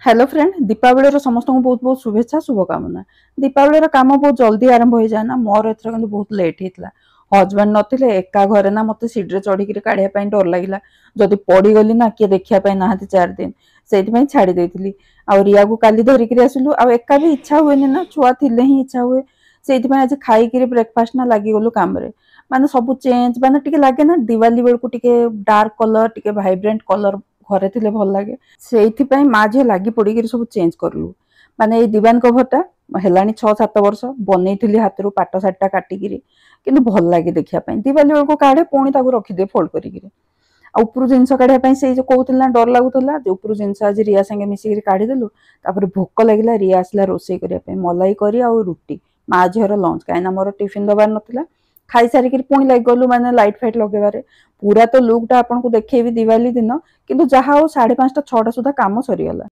Hello friend, Deepawali समस्त को बहुत बहुत शुभेच्छा शुभकामना। दीपावली काम बहुत जल्दी आरंभ हो जाए ना, मोर एथर किंतु बहुत लेट होता। हजबैंड नथिले एका घरे ना, मत सीढ़ी चढ़ी काढ़ा डर लगे जदि पड़गली ना किए देखा ना 4 दिन से छाड़ी देती। आ रिया को काली धरिक आसलु आका भी इच्छा हुए ना, छुआ थे ही इच्छा हुए से आज खाई ब्रेकफास्ट ना लगिगलु काम माने सब चेंज माने लगे ना दिवाली बेलू डार्क कलर टे भाइब्रेंट कलर घरे थे भल लगे से माँ झी लगी पड़ी सब चेंज करलु। माने ये दीवान कभरटा है 6-7 वर्ष बनई हाथ रू पाट साटा काटिकी कि भल लगे देखापी दिवाली बेलू काढ़े पुणी रखिदे फोल्ड कर उपरू जिन काढ़ापी से जो कहते डर लगुला उपरू जिन आज रिया संगे मिसिक काढ़ीदेलु। भोक लगे रिया आसला रोसे करने मलाई करी आ रुटी माँ झीर लंच कहीं मोर टिफिन दबार नाला खाई सारिक पुणी लग गलु माने लाइट फाइट लगेबारे पूरा तो लुकटा आपको देखी दिवाली दिन किंतु जहाँ हो 5:30-6टा सुधा काम सरीगला।